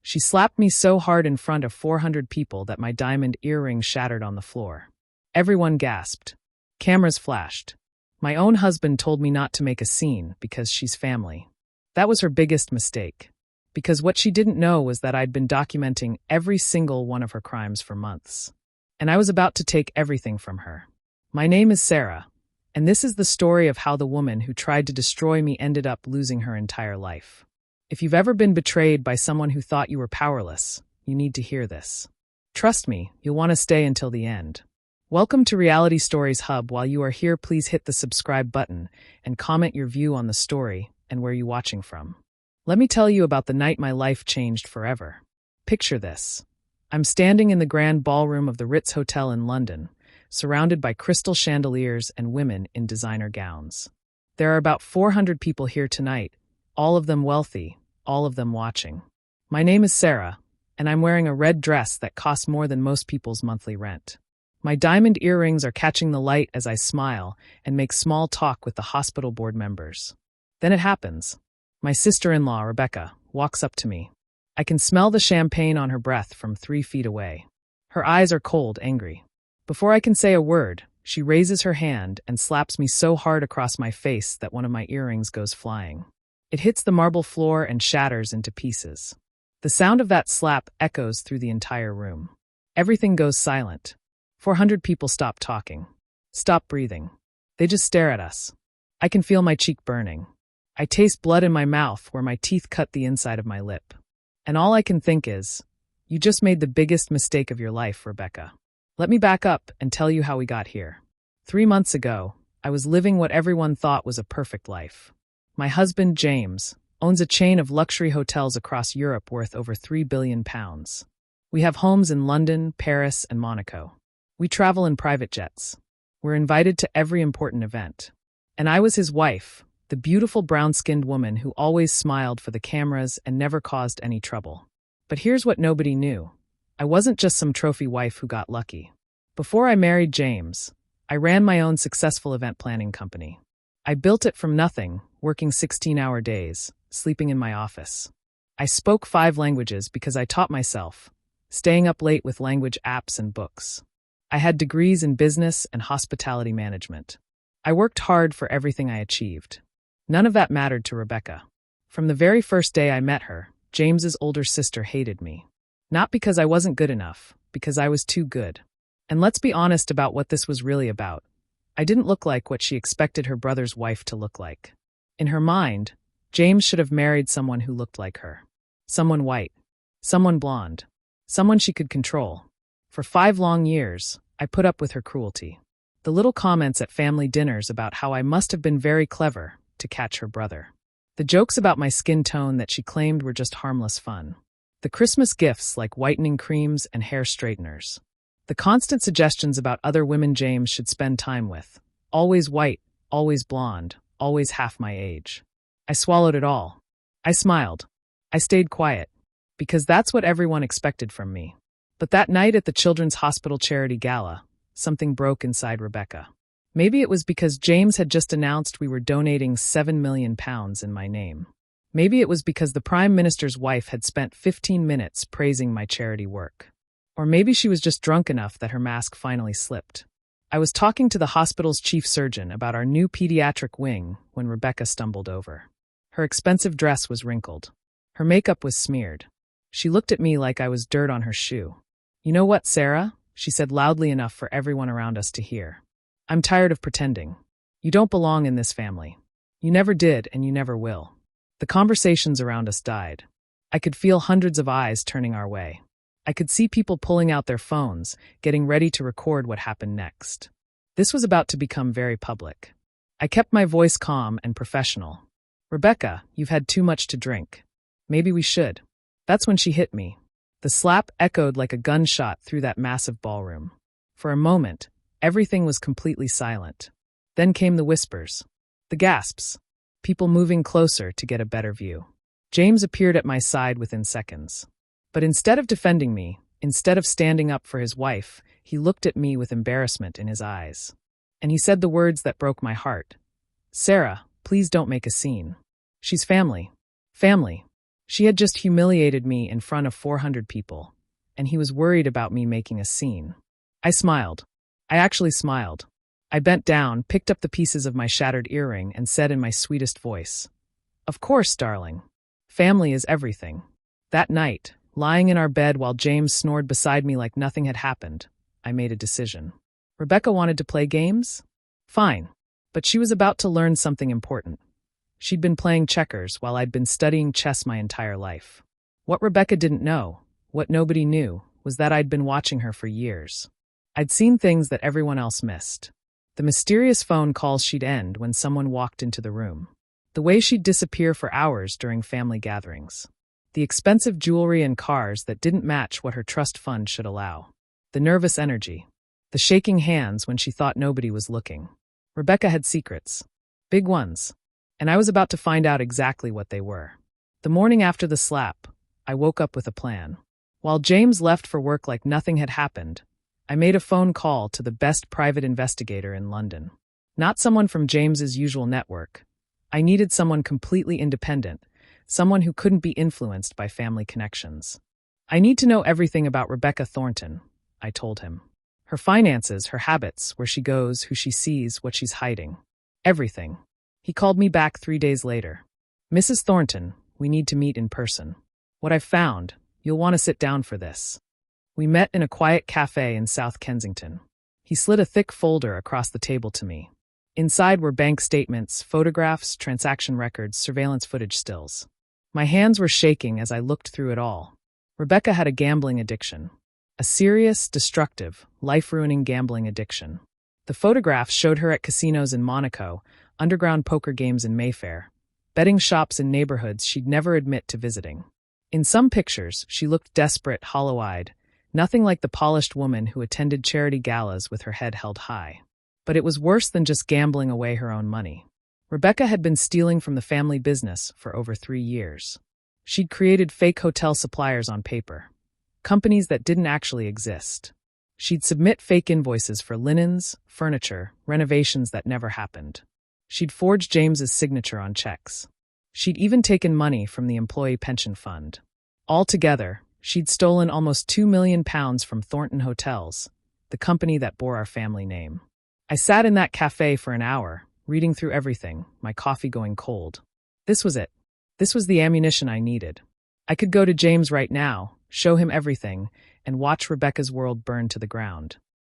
She slapped me so hard in front of 400 people that my diamond earring shattered on the floor. Everyone gasped. Cameras flashed. My own husband told me not to make a scene because she's family. That was her biggest mistake. Because what she didn't know was that I'd been documenting every single one of her crimes for months. And I was about to take everything from her. My name is Sarah, and this is the story of how the woman who tried to destroy me ended up losing her entire life. If you've ever been betrayed by someone who thought you were powerless, you need to hear this. Trust me, you'll want to stay until the end. Welcome to Reality Stories Hub. While you are here, please hit the subscribe button and comment your view on the story and where you're watching from. Let me tell you about the night my life changed forever. Picture this. I'm standing in the grand ballroom of the Ritz Hotel in London, surrounded by crystal chandeliers and women in designer gowns. There are about 400 people here tonight, all of them wealthy, all of them watching. My name is Sarah, and I'm wearing a red dress that costs more than most people's monthly rent. My diamond earrings are catching the light as I smile and make small talk with the hospital board members. Then it happens. My sister-in-law, Rebecca, walks up to me. I can smell the champagne on her breath from 3 feet away. Her eyes are cold, angry. Before I can say a word, she raises her hand and slaps me so hard across my face that one of my earrings goes flying. It hits the marble floor and shatters into pieces. The sound of that slap echoes through the entire room. Everything goes silent. 400 people stop talking. Stop breathing. They just stare at us. I can feel my cheek burning. I taste blood in my mouth where my teeth cut the inside of my lip. And all I can think is, you just made the biggest mistake of your life, Rebecca. Let me back up and tell you how we got here. 3 months ago, I was living what everyone thought was a perfect life. My husband, James, owns a chain of luxury hotels across Europe worth over £3 billion. We have homes in London, Paris, and Monaco. We travel in private jets. We're invited to every important event. And I was his wife, the beautiful brown-skinned woman who always smiled for the cameras and never caused any trouble. But here's what nobody knew. I wasn't just some trophy wife who got lucky. Before I married James, I ran my own successful event planning company. I built it from nothing, working 16-hour days, sleeping in my office. I spoke 5 languages because I taught myself, staying up late with language apps and books. I had degrees in business and hospitality management. I worked hard for everything I achieved. None of that mattered to Rebecca. From the very first day I met her, James's older sister hated me. Not because I wasn't good enough, because I was too good. And let's be honest about what this was really about. I didn't look like what she expected her brother's wife to look like. In her mind, James should have married someone who looked like her. Someone white. Someone blonde. Someone she could control. For 5 long years, I put up with her cruelty. The little comments at family dinners about how I must have been very clever to catch her brother. The jokes about my skin tone that she claimed were just harmless fun. The Christmas gifts like whitening creams and hair straighteners. The constant suggestions about other women James should spend time with. Always white, always blonde, always half my age. I swallowed it all. I smiled. I stayed quiet. Because that's what everyone expected from me. But that night at the Children's Hospital Charity Gala, something broke inside Rebecca. Maybe it was because James had just announced we were donating £7 million in my name. Maybe it was because the Prime Minister's wife had spent 15 minutes praising my charity work. Or maybe she was just drunk enough that her mask finally slipped. I was talking to the hospital's chief surgeon about our new pediatric wing when Rebecca stumbled over. Her expensive dress was wrinkled. Her makeup was smeared. She looked at me like I was dirt on her shoe. "You know what, Sarah?" she said loudly enough for everyone around us to hear. "I'm tired of pretending. You don't belong in this family. You never did and you never will." The conversations around us died. I could feel hundreds of eyes turning our way. I could see people pulling out their phones, getting ready to record what happened next. This was about to become very public. I kept my voice calm and professional. "Rebecca, you've had too much to drink. Maybe we should." That's when she hit me. The slap echoed like a gunshot through that massive ballroom. For a moment, everything was completely silent. Then came the whispers. The gasps. People moving closer to get a better view. James appeared at my side within seconds. But instead of defending me, instead of standing up for his wife, he looked at me with embarrassment in his eyes. And he said the words that broke my heart. "Sarah, please don't make a scene. She's family. Family. She had just humiliated me in front of 400 people, and he was worried about me making a scene. I smiled. I actually smiled. I bent down, picked up the pieces of my shattered earring, and said in my sweetest voice, "Of course, darling. Family is everything." That night, lying in our bed while James snored beside me like nothing had happened, I made a decision. Rebecca wanted to play games? Fine. But she was about to learn something important. She'd been playing checkers while I'd been studying chess my entire life. What Rebecca didn't know, what nobody knew, was that I'd been watching her for years. I'd seen things that everyone else missed. The mysterious phone calls she'd end when someone walked into the room. The way she'd disappear for hours during family gatherings. The expensive jewelry and cars that didn't match what her trust fund should allow. The nervous energy. The shaking hands when she thought nobody was looking. Rebecca had secrets. Big ones. And I was about to find out exactly what they were. The morning after the slap, I woke up with a plan. While James left for work like nothing had happened, I made a phone call to the best private investigator in London. Not someone from James's usual network. I needed someone completely independent, someone who couldn't be influenced by family connections. "I need to know everything about Rebecca Thornton," I told him. "Her finances, her habits, where she goes, who she sees, what she's hiding. Everything." He called me back 3 days later. "Mrs. Thornton, we need to meet in person. What I've found, you'll want to sit down for this." We met in a quiet cafe in South Kensington. He slid a thick folder across the table to me. Inside were bank statements, photographs, transaction records, surveillance footage stills. My hands were shaking as I looked through it all. Rebecca had a gambling addiction. A serious, destructive, life-ruining gambling addiction. The photographs showed her at casinos in Monaco, underground poker games in Mayfair, betting shops in neighborhoods she'd never admit to visiting. In some pictures, she looked desperate, hollow-eyed, nothing like the polished woman who attended charity galas with her head held high. But it was worse than just gambling away her own money. Rebecca had been stealing from the family business for over 3 years. She'd created fake hotel suppliers on paper, companies that didn't actually exist. She'd submit fake invoices for linens, furniture, renovations that never happened. She'd forged James's signature on checks. She'd even taken money from the employee pension fund. Altogether, she'd stolen almost £2 million from Thornton Hotels, the company that bore our family name. I sat in that cafe for an hour, reading through everything, my coffee going cold. This was it. This was the ammunition I needed. I could go to James right now, show him everything, and watch Rebecca's world burn to the ground.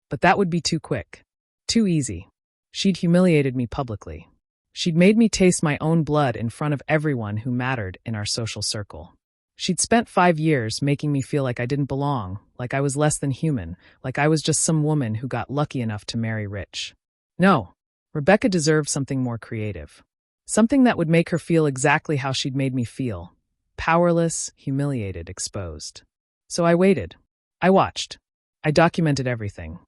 But that would be too quick. Too easy. She'd humiliated me publicly. She'd made me taste my own blood in front of everyone who mattered in our social circle. She'd spent 5 years making me feel like I didn't belong, like I was less than human, like I was just some woman who got lucky enough to marry rich. No, Rebecca deserved something more creative. Something that would make her feel exactly how she'd made me feel. Powerless, humiliated, exposed. So I waited. I watched. I documented everything.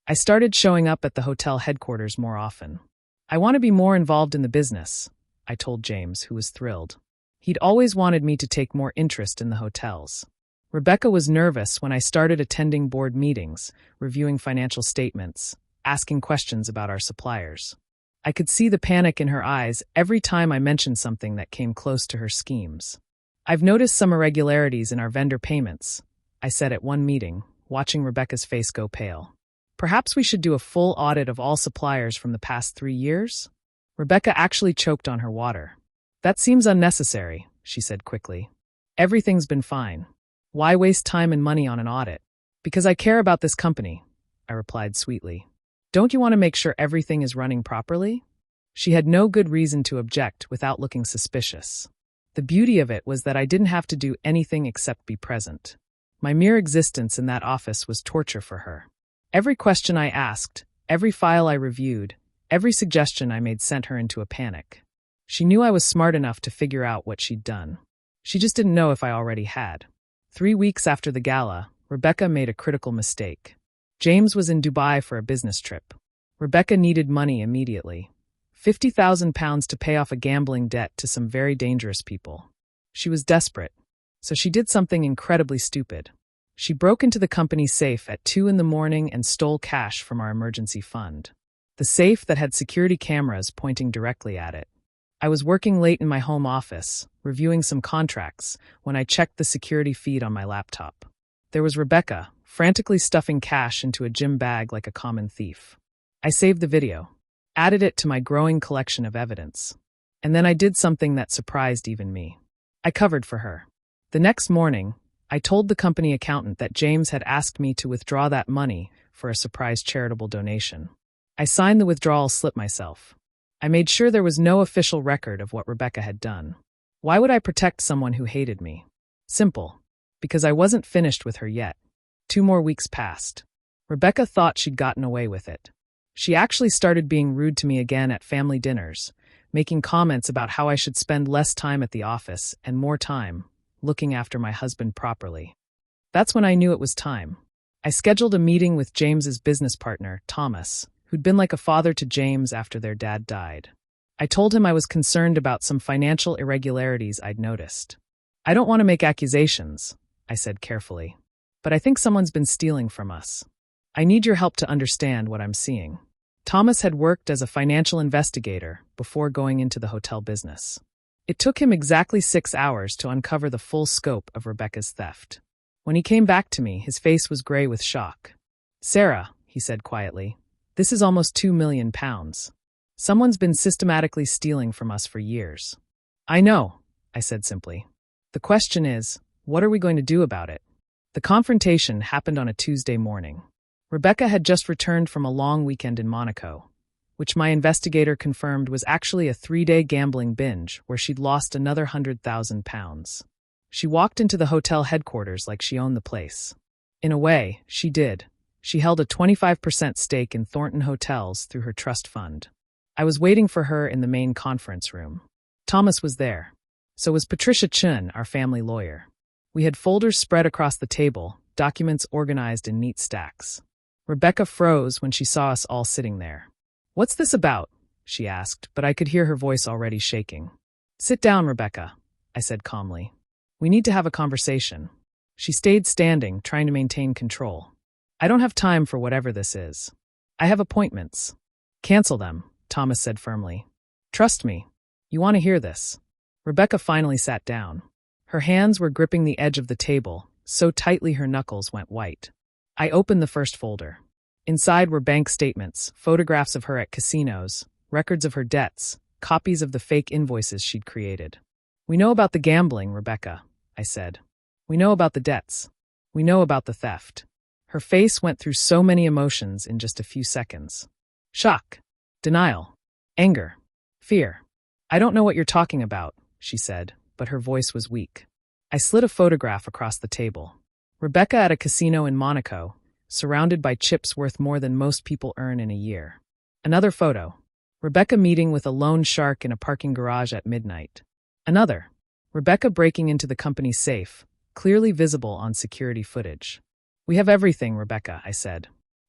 I started showing up at the hotel headquarters more often. "I want to be more involved in the business," I told James, who was thrilled. He'd always wanted me to take more interest in the hotels. Rebecca was nervous when I started attending board meetings, reviewing financial statements, asking questions about our suppliers. I could see the panic in her eyes every time I mentioned something that came close to her schemes. "I've noticed some irregularities in our vendor payments," I said at one meeting, watching Rebecca's face go pale. "Perhaps we should do a full audit of all suppliers from the past 3 years?" Rebecca actually choked on her water. "That seems unnecessary," she said quickly. "Everything's been fine. Why waste time and money on an audit?" "Because I care about this company," I replied sweetly. "Don't you want to make sure everything is running properly?" She had no good reason to object without looking suspicious. The beauty of it was that I didn't have to do anything except be present. My mere existence in that office was torture for her. Every question I asked, every file I reviewed, every suggestion I made sent her into a panic. She knew I was smart enough to figure out what she'd done. She just didn't know if I already had. 3 weeks after the gala, Rebecca made a critical mistake. James was in Dubai for a business trip. Rebecca needed money immediately. £50,000 to pay off a gambling debt to some very dangerous people. She was desperate, so she did something incredibly stupid. She broke into the company safe at 2 a.m. and stole cash from our emergency fund. The safe that had security cameras pointing directly at it. I was working late in my home office, reviewing some contracts, when I checked the security feed on my laptop. There was Rebecca, frantically stuffing cash into a gym bag like a common thief. I saved the video, added it to my growing collection of evidence. And then I did something that surprised even me. I covered for her. The next morning, I told the company accountant that James had asked me to withdraw that money for a surprise charitable donation. I signed the withdrawal slip myself. I made sure there was no official record of what Rebecca had done. Why would I protect someone who hated me? Simple. Because I wasn't finished with her yet. 2 more weeks passed. Rebecca thought she'd gotten away with it. She actually started being rude to me again at family dinners, making comments about how I should spend less time at the office and more time looking after my husband properly. That's when I knew it was time. I scheduled a meeting with James's business partner, Thomas, who'd been like a father to James after their dad died. I told him I was concerned about some financial irregularities I'd noticed. I don't want to make accusations, I said carefully, but I think someone's been stealing from us. I need your help to understand what I'm seeing. Thomas had worked as a financial investigator before going into the hotel business. It took him exactly 6 hours to uncover the full scope of Rebecca's theft. When he came back to me, his face was gray with shock. "Sarah," he said quietly, "this is almost £2 million. Someone's been systematically stealing from us for years." "I know," I said simply. "The question is, what are we going to do about it?" The confrontation happened on a Tuesday morning. Rebecca had just returned from a long weekend in Monaco, which my investigator confirmed was actually a 3-day gambling binge where she'd lost another £100,000. She walked into the hotel headquarters like she owned the place. In a way, she did. She held a 25% stake in Thornton Hotels through her trust fund. I was waiting for her in the main conference room. Thomas was there. So was Patricia Chun, our family lawyer. We had folders spread across the table, documents organized in neat stacks. Rebecca froze when she saw us all sitting there. "What's this about?" she asked, but I could hear her voice already shaking. "Sit down, Rebecca," I said calmly. "We need to have a conversation." She stayed standing, trying to maintain control. "I don't have time for whatever this is. I have appointments." "Cancel them," Thomas said firmly. "Trust me. You want to hear this." Rebecca finally sat down. Her hands were gripping the edge of the table, so tightly her knuckles went white. I opened the first folder. Inside were bank statements, photographs of her at casinos, records of her debts, copies of the fake invoices she'd created. "We know about the gambling, Rebecca," I said. "We know about the debts. We know about the theft." Her face went through so many emotions in just a few seconds. Shock, denial, anger, fear. "I don't know what you're talking about," she said, but her voice was weak. I slid a photograph across the table. Rebecca at a casino in Monaco, surrounded by chips worth more than most people earn in a year. Another photo. Rebecca meeting with a loan shark in a parking garage at midnight. Another. Rebecca breaking into the company's safe, clearly visible on security footage. "We have everything, Rebecca," I said.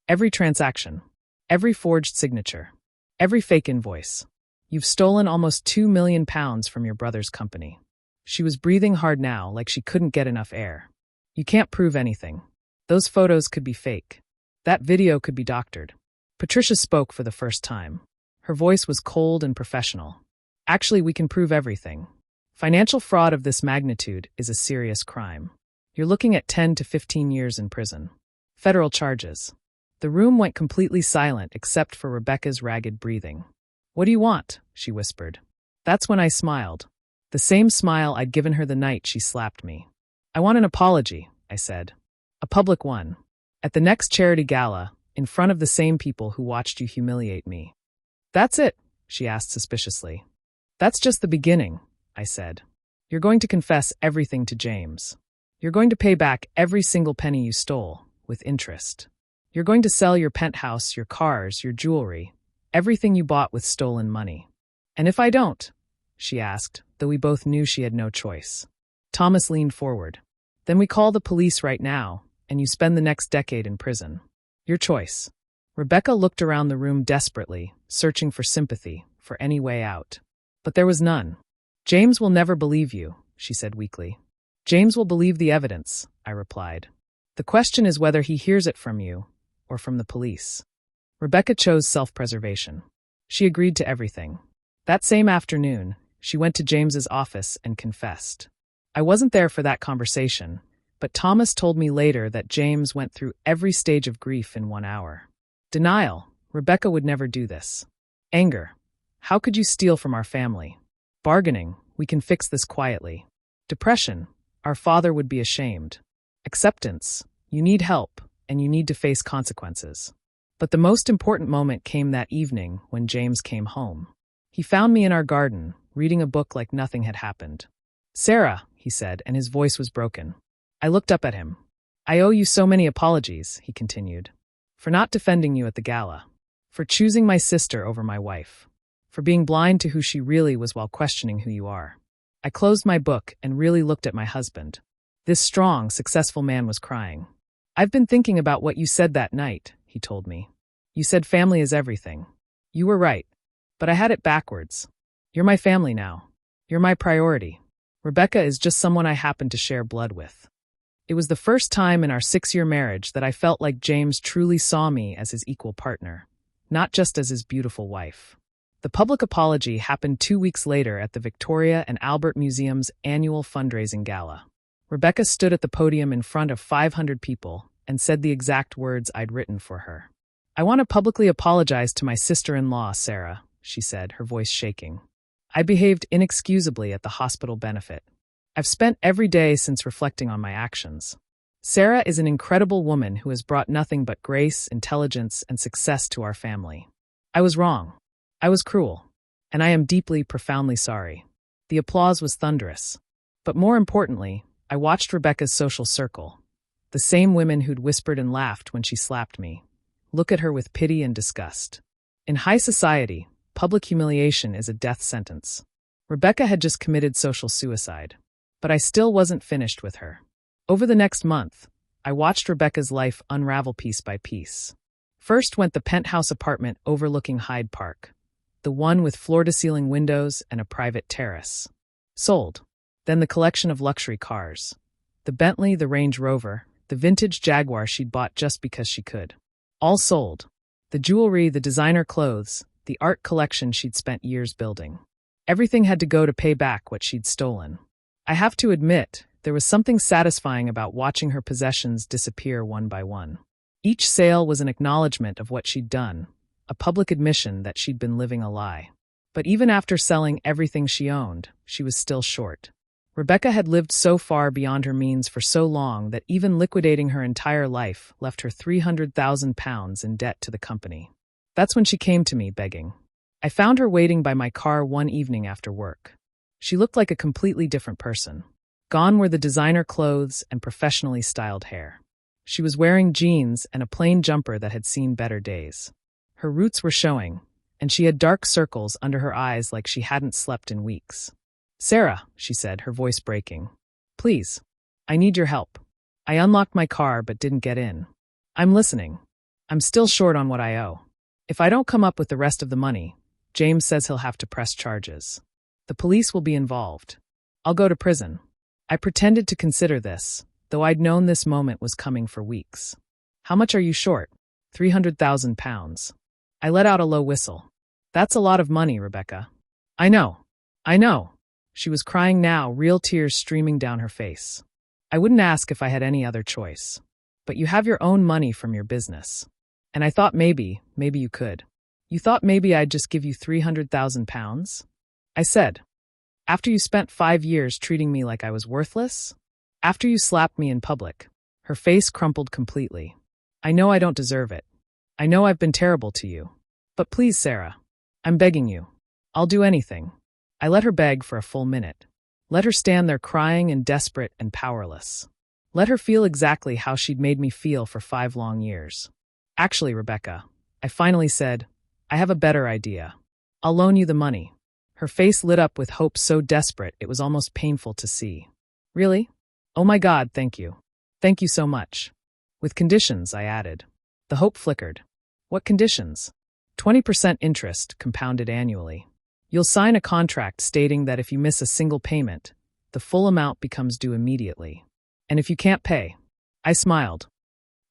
"Every transaction. Every forged signature. Every fake invoice. You've stolen almost £2 million from your brother's company." She was breathing hard now, like she couldn't get enough air. "You can't prove anything. Those photos could be fake. That video could be doctored." Patricia spoke for the first time. Her voice was cold and professional. "Actually, we can prove everything. Financial fraud of this magnitude is a serious crime. You're looking at 10 to 15 years in prison. Federal charges." The room went completely silent except for Rebecca's ragged breathing. "What do you want?" she whispered. That's when I smiled. The same smile I'd given her the night she slapped me. "I want an apology," I said. "A public one. At the next charity gala, in front of the same people who watched you humiliate me." "That's it?" she asked suspiciously. "That's just the beginning," I said. "You're going to confess everything to James. You're going to pay back every single penny you stole, with interest. You're going to sell your penthouse, your cars, your jewelry, everything you bought with stolen money." "And if I don't?" she asked, though we both knew she had no choice. Thomas leaned forward. "Then we call the police right now, and you spend the next decade in prison. Your choice." Rebecca looked around the room desperately, searching for sympathy, for any way out. But there was none. "James will never believe you," she said weakly. "James will believe the evidence," I replied. "The question is whether he hears it from you, or from the police." Rebecca chose self-preservation. She agreed to everything. That same afternoon, She went to James's office and confessed. I wasn't there for that conversation, but Thomas told me later that James went through every stage of grief in 1 hour. Denial. Rebecca would never do this. Anger. How could you steal from our family? Bargaining. We can fix this quietly. Depression. Our father would be ashamed. Acceptance. You need help, and you need to face consequences. But the most important moment came that evening when James came home. He found me in our garden, reading a book like nothing had happened. "Sarah," he said, and his voice was broken. I looked up at him. "I owe you so many apologies," he continued. "For not defending you at the gala. For choosing my sister over my wife. For being blind to who she really was while questioning who you are." I closed my book and really looked at my husband. This strong, successful man was crying. "I've been thinking about what you said that night," he told me. "You said family is everything. You were right. But I had it backwards. You're my family now. You're my priority. Rebecca is just someone I happen to share blood with." It was the first time in our 6-year marriage that I felt like James truly saw me as his equal partner, not just as his beautiful wife. The public apology happened 2 weeks later at the Victoria and Albert Museum's annual fundraising gala. Rebecca stood at the podium in front of 500 people and said the exact words I'd written for her. "I want to publicly apologize to my sister-in-law, Sarah," she said, her voice shaking. "I behaved inexcusably at the hospital benefit. I've spent every day since reflecting on my actions. Sarah is an incredible woman who has brought nothing but grace, intelligence, and success to our family. I was wrong. I was cruel. And I am deeply, profoundly sorry." The applause was thunderous. But more importantly, I watched Rebecca's social circle. The same women who'd whispered and laughed when she slapped me. Look at her with pity and disgust. In high society, public humiliation is a death sentence. Rebecca had just committed social suicide. But I still wasn't finished with her. Over the next month, I watched Rebecca's life unravel piece by piece. First went the penthouse apartment overlooking Hyde Park, the one with floor-to-ceiling windows and a private terrace. Sold. Then the collection of luxury cars. The Bentley, the Range Rover, the vintage Jaguar she'd bought just because she could. All sold. The jewelry, the designer clothes, the art collection she'd spent years building. Everything had to go to pay back what she'd stolen. I have to admit, there was something satisfying about watching her possessions disappear one by one. Each sale was an acknowledgement of what she'd done, a public admission that she'd been living a lie. But even after selling everything she owned, she was still short. Rebecca had lived so far beyond her means for so long that even liquidating her entire life left her £300,000 in debt to the company. That's when she came to me, begging. I found her waiting by my car one evening after work. She looked like a completely different person. Gone were the designer clothes and professionally styled hair. She was wearing jeans and a plain jumper that had seen better days. Her roots were showing, and she had dark circles under her eyes like she hadn't slept in weeks. "Sarah," she said, her voice breaking. "Please. I need your help. I unlocked my car but didn't get in. I'm listening. I'm still short on what I owe. If I don't come up with the rest of the money, James says he'll have to press charges. The police will be involved. I'll go to prison." I pretended to consider this, though I'd known this moment was coming for weeks. "How much are you short?" £300,000. I let out a low whistle. "That's a lot of money, Rebecca." I know. She was crying now, real tears streaming down her face. "I wouldn't ask if I had any other choice. But you have your own money from your business. And I thought maybe you could. You thought maybe I'd just give you £300,000? I said, after you spent 5 years treating me like I was worthless? After you slapped me in public?" Her face crumpled completely. "I know I don't deserve it. I know I've been terrible to you. But please, Sarah. I'm begging you. I'll do anything." I let her beg for a full minute. Let her stand there crying and desperate and powerless. Let her feel exactly how she'd made me feel for 5 long years. "Actually, Rebecca," I finally said, "I have a better idea. I'll loan you the money." Her face lit up with hope so desperate it was almost painful to see. "Really? Oh my God, thank you. Thank you so much. With conditions," I added. The hope flickered. "What conditions?" 20% interest, compounded annually. You'll sign a contract stating that if you miss a single payment, the full amount becomes due immediately. And if you can't pay, I smiled.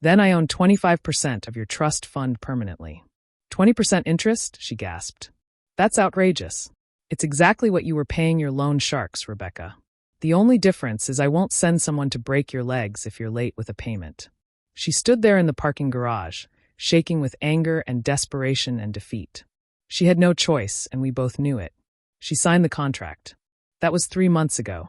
Then I own 25% of your trust fund permanently. 20% interest? She gasped. That's outrageous. It's exactly what you were paying your loan sharks, Rebecca. The only difference is I won't send someone to break your legs if you're late with a payment. She stood there in the parking garage, shaking with anger and desperation and defeat. She had no choice, and we both knew it. She signed the contract. That was 3 months ago.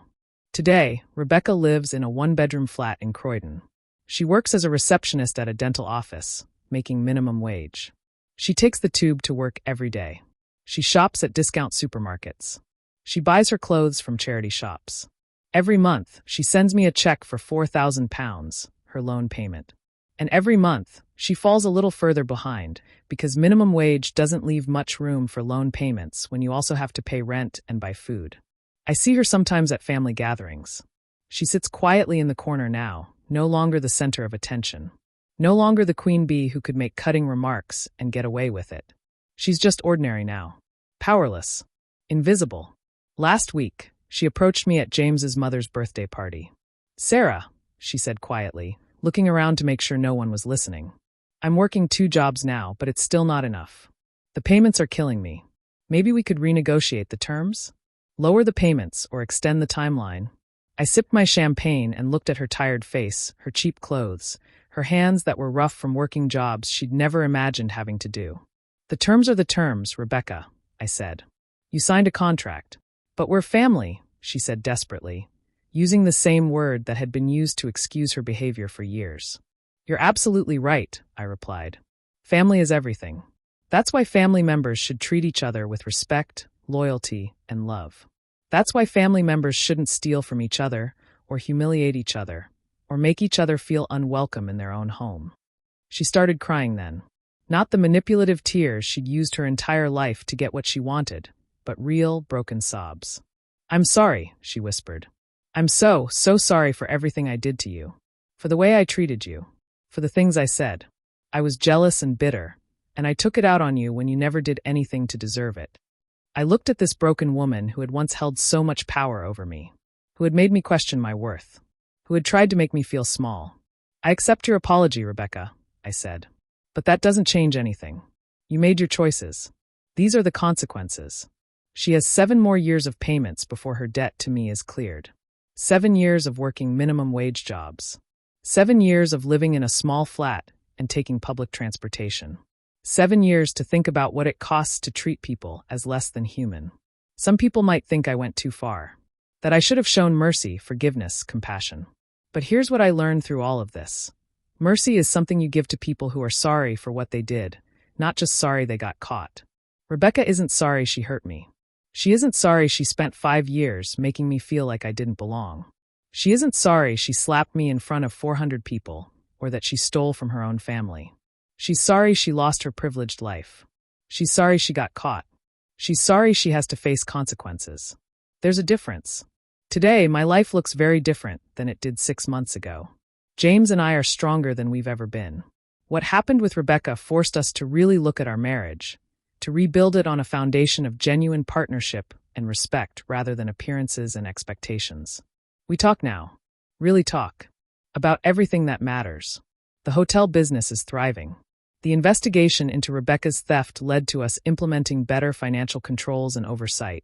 Today, Rebecca lives in a one-bedroom flat in Croydon. She works as a receptionist at a dental office, making minimum wage. She takes the tube to work every day. She shops at discount supermarkets. She buys her clothes from charity shops. Every month, she sends me a check for £4,000, her loan payment. And every month, she falls a little further behind because minimum wage doesn't leave much room for loan payments when you also have to pay rent and buy food. I see her sometimes at family gatherings. She sits quietly in the corner now, no longer the center of attention. No longer the queen bee who could make cutting remarks and get away with it. She's just ordinary now. Powerless. Invisible. Last week, she approached me at James's mother's birthday party. "Sarah," she said quietly, looking around to make sure no one was listening. "I'm working 2 jobs now, but it's still not enough. The payments are killing me. Maybe we could renegotiate the terms? Lower the payments or extend the timeline." I sipped my champagne and looked at her tired face, her cheap clothes, her hands that were rough from working jobs she'd never imagined having to do. "The terms are the terms, Rebecca," I said. "You signed a contract." "But we're family," she said desperately, using the same word that had been used to excuse her behavior for years. "You're absolutely right," I replied. "Family is everything. That's why family members should treat each other with respect, loyalty, and love. That's why family members shouldn't steal from each other, or humiliate each other, or make each other feel unwelcome in their own home." She started crying then. Not the manipulative tears she'd used her entire life to get what she wanted, but real, broken sobs. "I'm sorry," she whispered. "I'm so sorry for everything I did to you. For the way I treated you. For the things I said. I was jealous and bitter, and I took it out on you when you never did anything to deserve it." I looked at this broken woman who had once held so much power over me, who had made me question my worth, who had tried to make me feel small. "I accept your apology, Rebecca," I said. "But that doesn't change anything. You made your choices. These are the consequences. She has 7 more years of payments before her debt to me is cleared. 7 years of working minimum wage jobs. 7 years of living in a small flat and taking public transportation. 7 years to think about what it costs to treat people as less than human. Some people might think I went too far, that I should have shown mercy, forgiveness, compassion. But here's what I learned through all of this. Mercy is something you give to people who are sorry for what they did, not just sorry they got caught. Rebecca isn't sorry she hurt me. She isn't sorry she spent 5 years making me feel like I didn't belong. She isn't sorry she slapped me in front of 400 people, or that she stole from her own family. She's sorry she lost her privileged life. She's sorry she got caught. She's sorry she has to face consequences. There's a difference. Today, my life looks very different than it did 6 months ago. James and I are stronger than we've ever been. What happened with Rebecca forced us to really look at our marriage, to rebuild it on a foundation of genuine partnership and respect rather than appearances and expectations. We talk now. Really talk. About everything that matters. The hotel business is thriving. The investigation into Rebecca's theft led to us implementing better financial controls and oversight,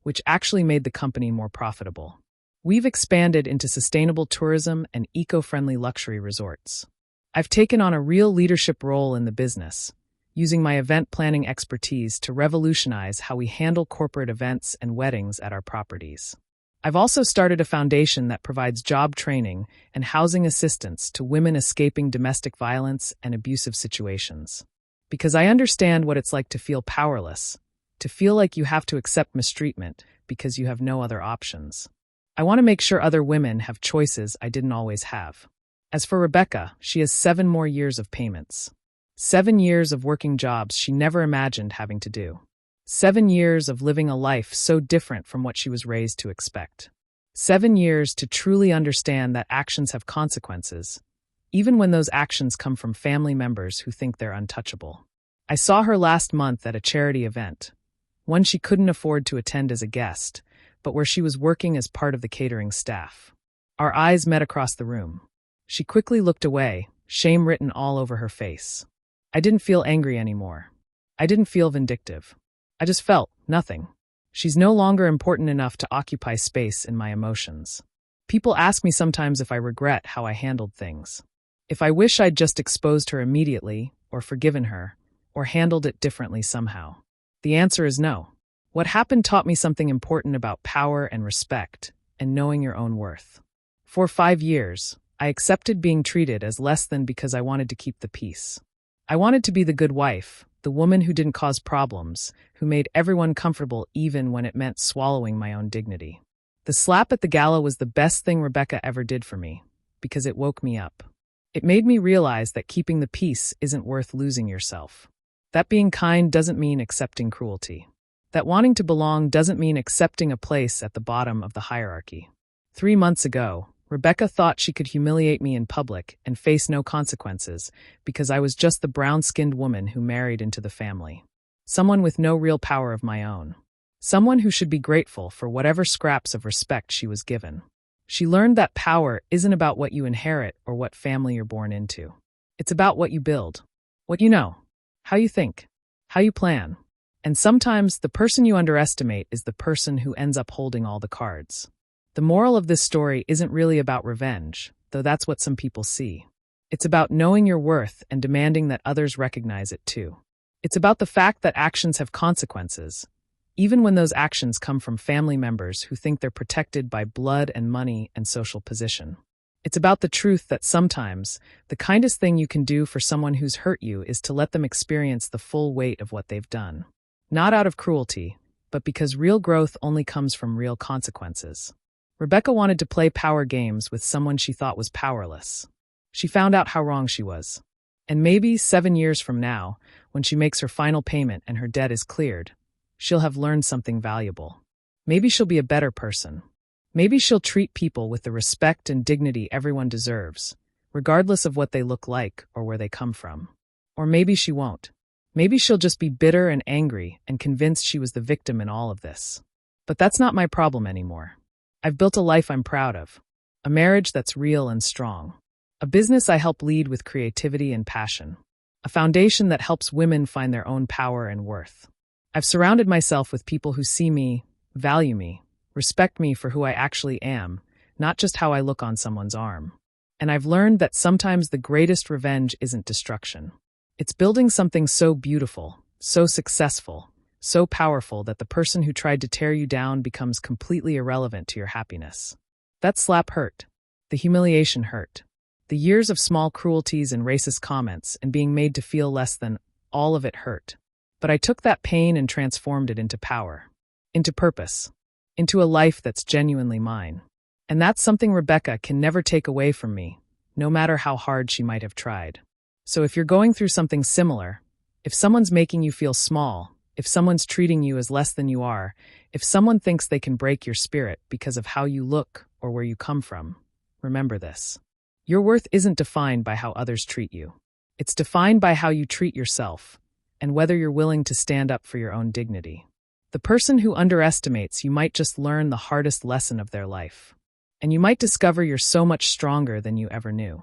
which actually made the company more profitable. We've expanded into sustainable tourism and eco-friendly luxury resorts. I've taken on a real leadership role in the business, using my event planning expertise to revolutionize how we handle corporate events and weddings at our properties. I've also started a foundation that provides job training and housing assistance to women escaping domestic violence and abusive situations. Because I understand what it's like to feel powerless, to feel like you have to accept mistreatment because you have no other options. I want to make sure other women have choices I didn't always have. As for Rebecca, she has 7 more years of payments. 7 years of working jobs she never imagined having to do. 7 years of living a life so different from what she was raised to expect. 7 years to truly understand that actions have consequences, even when those actions come from family members who think they're untouchable. I saw her last month at a charity event, one she couldn't afford to attend as a guest, but where she was working as part of the catering staff. Our eyes met across the room. She quickly looked away, shame written all over her face. I didn't feel angry anymore. I didn't feel vindictive. I just felt nothing. She's no longer important enough to occupy space in my emotions. People ask me sometimes if I regret how I handled things. If I wish I'd just exposed her immediately, or forgiven her, or handled it differently somehow. The answer is no. What happened taught me something important about power and respect, and knowing your own worth. For 5 years, I accepted being treated as less than because I wanted to keep the peace. I wanted to be the good wife, the woman who didn't cause problems, who made everyone comfortable even when it meant swallowing my own dignity. The slap at the gala was the best thing Rebecca ever did for me, because it woke me up. It made me realize that keeping the peace isn't worth losing yourself. That being kind doesn't mean accepting cruelty. That wanting to belong doesn't mean accepting a place at the bottom of the hierarchy. 3 months ago, Rebecca thought she could humiliate me in public and face no consequences because I was just the brown-skinned woman who married into the family. Someone with no real power of my own. Someone who should be grateful for whatever scraps of respect she was given. She learned that power isn't about what you inherit or what family you're born into. It's about what you build, what you know, how you think, how you plan. And sometimes the person you underestimate is the person who ends up holding all the cards. The moral of this story isn't really about revenge, though that's what some people see. It's about knowing your worth and demanding that others recognize it too. It's about the fact that actions have consequences, even when those actions come from family members who think they're protected by blood and money and social position. It's about the truth that sometimes the kindest thing you can do for someone who's hurt you is to let them experience the full weight of what they've done. Not out of cruelty, but because real growth only comes from real consequences. Rebecca wanted to play power games with someone she thought was powerless. She found out how wrong she was. And maybe 7 years from now, when she makes her final payment and her debt is cleared, she'll have learned something valuable. Maybe she'll be a better person. Maybe she'll treat people with the respect and dignity everyone deserves, regardless of what they look like or where they come from. Or maybe she won't. Maybe she'll just be bitter and angry and convinced she was the victim in all of this. But that's not my problem anymore. I've built a life I'm proud of, a marriage that's real and strong, a business I help lead with creativity and passion, a foundation that helps women find their own power and worth. I've surrounded myself with people who see me, value me, respect me for who I actually am, not just how I look on someone's arm. And I've learned that sometimes the greatest revenge isn't destruction. It's building something so beautiful, so successful, so powerful that the person who tried to tear you down becomes completely irrelevant to your happiness. That slap hurt. The humiliation hurt. The years of small cruelties and racist comments and being made to feel less than, all of it hurt. But I took that pain and transformed it into power, into purpose, into a life that's genuinely mine. And that's something Rebecca can never take away from me, no matter how hard she might have tried. So if you're going through something similar, if someone's making you feel small, if someone's treating you as less than you are, if someone thinks they can break your spirit because of how you look or where you come from, remember this. Your worth isn't defined by how others treat you. It's defined by how you treat yourself and whether you're willing to stand up for your own dignity. The person who underestimates you might just learn the hardest lesson of their life. And you might discover you're so much stronger than you ever knew.